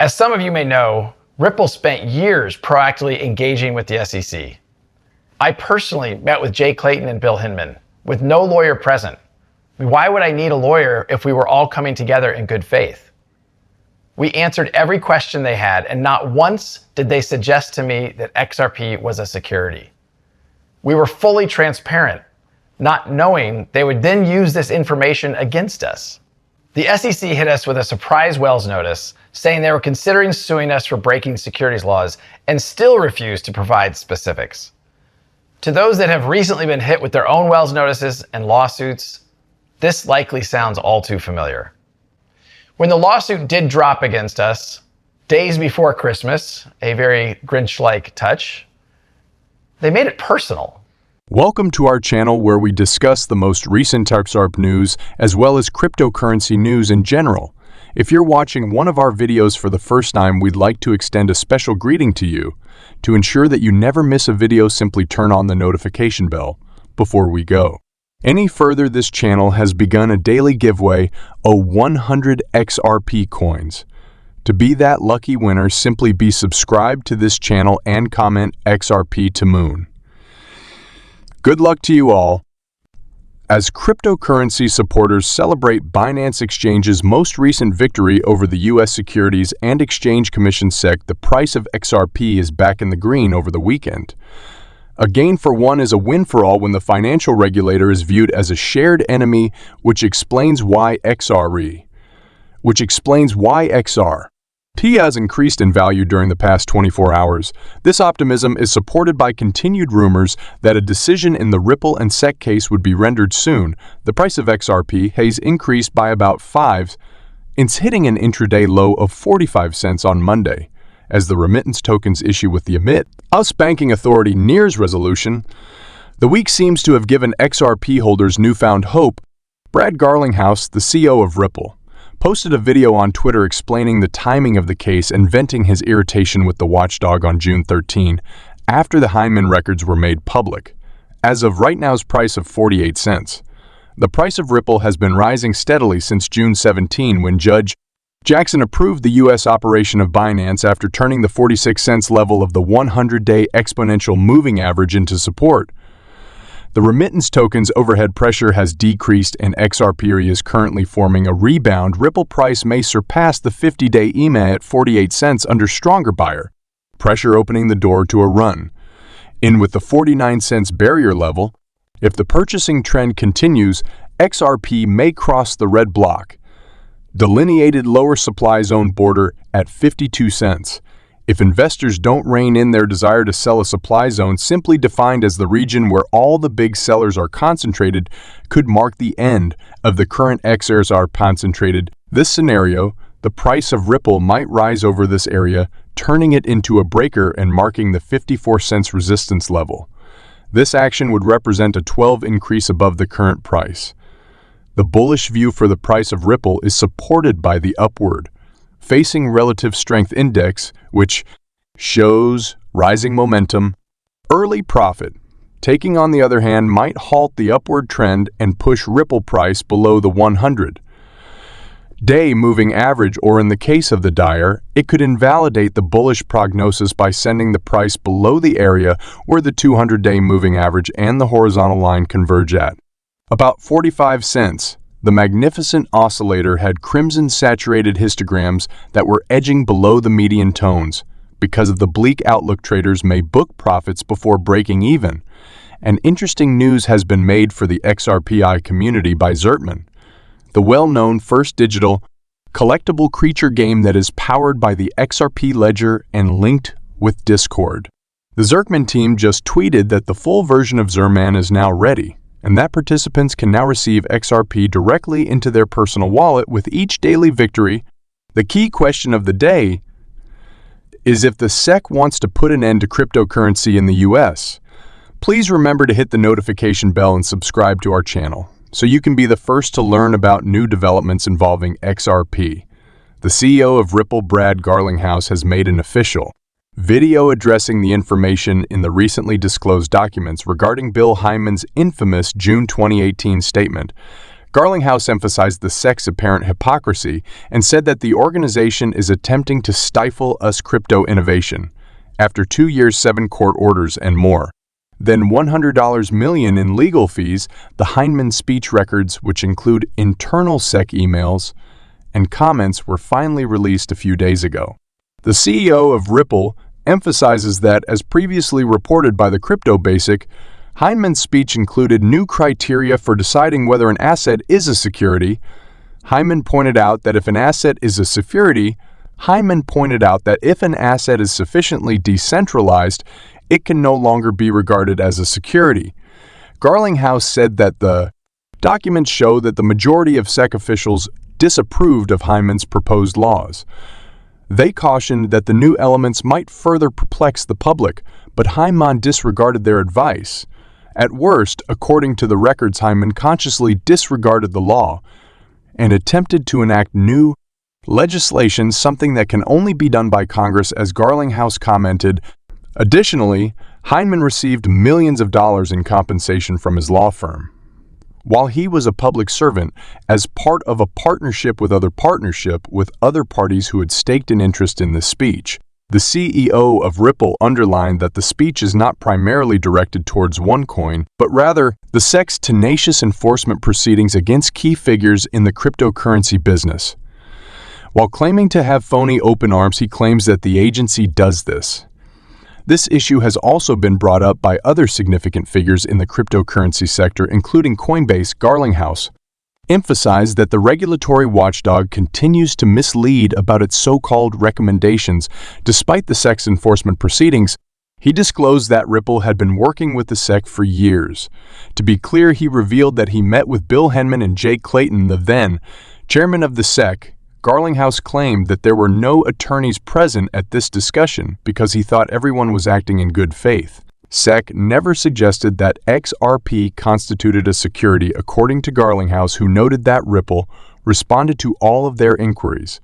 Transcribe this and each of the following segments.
As some of you may know, Ripple spent years proactively engaging with the SEC. I personally met with Jay Clayton and Bill Hinman, with no lawyer present. Why would I need a lawyer if we were all coming together in good faith? We answered every question they had, and not once did they suggest to me that XRP was a security. We were fully transparent, not knowing they would then use this information against us. The SEC hit us with a surprise Wells notice, saying they were considering suing us for breaking securities laws, and still refused to provide specifics. To those that have recently been hit with their own Wells notices and lawsuits, this likely sounds all too familiar. When the lawsuit did drop against us, days before Christmas, a very Grinch-like touch, they made it personal. Welcome to our channel where we discuss the most recent XRP news as well as cryptocurrency news in general. If you're watching one of our videos for the first time, we'd like to extend a special greeting to you. To ensure that you never miss a video, simply turn on the notification bell. Before we go any further, this channel has begun a daily giveaway of 100 XRP coins. To be that lucky winner, simply be subscribed to this channel and comment XRP to Moon. Good luck to you all. As cryptocurrency supporters celebrate Binance Exchange's most recent victory over the U.S. Securities and Exchange Commission SEC, the price of XRP is back in the green over the weekend. A gain for one is a win for all when the financial regulator is viewed as a shared enemy, which explains why XRP has increased in value during the past 24 hours. This optimism is supported by continued rumors that a decision in the Ripple and SEC case would be rendered soon. The price of XRP has increased by about 5 cents, hitting an intraday low of 45 cents on Monday. As the remittance tokens issue with the US Banking Authority nears resolution, the week seems to have given XRP holders newfound hope. Brad Garlinghouse, the CEO of Ripple, posted a video on Twitter explaining the timing of the case and venting his irritation with the watchdog on June 13, after the Hyman records were made public. As of right now's price of 48 cents, the price of Ripple has been rising steadily since June 17, when Judge Jackson approved the U.S. operation of Binance after turning the 46 cents level of the 100-day exponential moving average into support. The remittance token's overhead pressure has decreased and XRP is currently forming a rebound. Ripple price may surpass the 50-day EMA at 48 cents under stronger buyer pressure, opening the door to a run in with the 49 cents barrier level. If the purchasing trend continues, XRP may cross the red block delineated lower supply zone border at 52 cents. If investors don't rein in their desire to sell, a supply zone, simply defined as the region where all the big sellers are concentrated, could mark the end of the current XRP concentrated. This scenario, the price of Ripple might rise over this area, turning it into a breaker and marking the 54 cents resistance level. This action would represent a 12 increase above the current price. The bullish view for the price of Ripple is supported by the upward facing relative strength index, which shows rising momentum. Early profit taking, on the other hand, might halt the upward trend and push Ripple price below the 100-day moving average, or in the case of the dire, it could invalidate the bullish prognosis by sending the price below the area where the 200-day moving average and the horizontal line converge at about 45 cents. The magnificent oscillator had crimson-saturated histograms that were edging below the median tones. Because of the bleak outlook, traders may book profits before breaking even. And interesting news has been made for the XRPI community by Zertman, the well-known first digital collectible creature game that is powered by the XRP ledger and linked with Discord. The Zertman team just tweeted that the full version of Zerman is now ready, and that participants can now receive XRP directly into their personal wallet with each daily victory. The key question of the day is if the SEC wants to put an end to cryptocurrency in the US. Please remember to hit the notification bell and subscribe to our channel so you can be the first to learn about new developments involving XRP. The CEO of Ripple, Brad Garlinghouse, has made an official video addressing the information in the recently disclosed documents regarding Bill Hyman's infamous June 2018 statement. Garlinghouse emphasized the SEC's apparent hypocrisy and said that the organization is attempting to stifle US crypto innovation. After 2 years, 7 court orders, and more than $100 million in legal fees, the Heinemann speech records, which include internal SEC emails and comments, were finally released a few days ago. The CEO of Ripple emphasizes that, as previously reported by the Crypto Basic, Heinemann's speech included new criteria for deciding whether an asset is a security. Heinemann pointed out that if an asset is sufficiently decentralized, it can no longer be regarded as a security. Garlinghouse said that the documents show that the majority of SEC officials disapproved of Heinemann's proposed laws. They cautioned that the new elements might further perplex the public, but Heinemann disregarded their advice. At worst, according to the records, Heinemann consciously disregarded the law and attempted to enact new legislation, something that can only be done by Congress, as Garlinghouse commented. Additionally, Heinemann received millions of dollars in compensation from his law firm while he was a public servant, as part of a partnership with other parties who had staked an interest in this speech. The CEO of Ripple underlined that the speech is not primarily directed towards OneCoin, but rather the SEC's tenacious enforcement proceedings against key figures in the cryptocurrency business. While claiming to have phony open arms, he claims that the agency does this. This issue has also been brought up by other significant figures in the cryptocurrency sector, including Coinbase. Garlinghouse emphasized that the regulatory watchdog continues to mislead about its so-called recommendations despite the SEC's enforcement proceedings. He disclosed that Ripple had been working with the SEC for years. To be clear, he revealed that he met with Bill Hinman and Jay Clayton, the then chairman of the SEC. Garlinghouse claimed that there were no attorneys present at this discussion because he thought everyone was acting in good faith. SEC never suggested that XRP constituted a security, according to Garlinghouse, who noted that Ripple responded to all of their inquiries.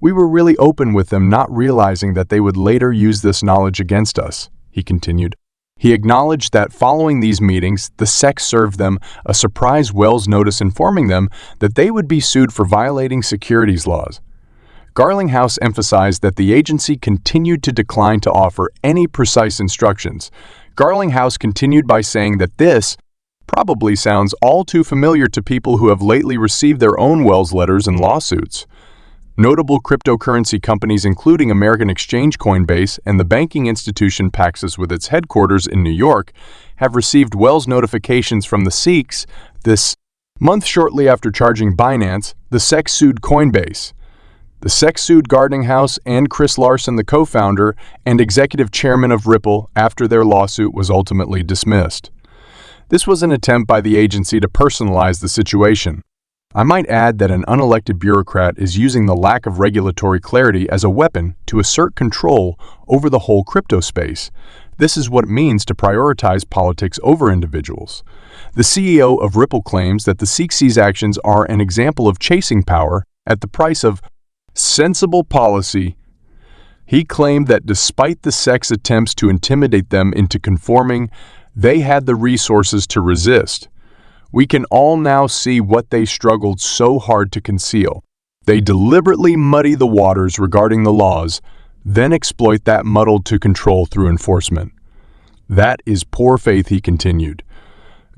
"We were really open with them, not realizing that they would later use this knowledge against us," he continued. He acknowledged that following these meetings, the SEC served them a surprise Wells notice informing them that they would be sued for violating securities laws. Garlinghouse emphasized that the agency continued to decline to offer any precise instructions. Garlinghouse continued by saying that this probably sounds all too familiar to people who have lately received their own Wells letters and lawsuits. Notable cryptocurrency companies, including American exchange Coinbase and the banking institution Paxos with its headquarters in New York, have received Wells notifications from the SEC. This month, shortly after charging Binance, the SEC sued Coinbase. The SEC sued Garlinghouse and Chris Larsen, the co-founder and executive chairman of Ripple, after their lawsuit was ultimately dismissed. This was an attempt by the agency to personalize the situation. I might add that an unelected bureaucrat is using the lack of regulatory clarity as a weapon to assert control over the whole crypto space. This is what it means to prioritize politics over individuals. The CEO of Ripple claims that the SEC's actions are an example of chasing power at the price of sensible policy. He claimed that despite the SEC's attempts to intimidate them into conforming, they had the resources to resist. We can all now see what they struggled so hard to conceal. They deliberately muddy the waters regarding the laws, then exploit that muddle to control through enforcement. That is poor faith, he continued.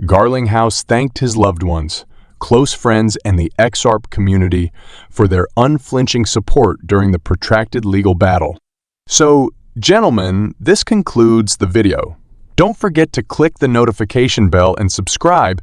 Garlinghouse thanked his loved ones, close friends, and the XRP community for their unflinching support during the protracted legal battle. So, gentlemen, this concludes the video. Don't forget to click the notification bell and subscribe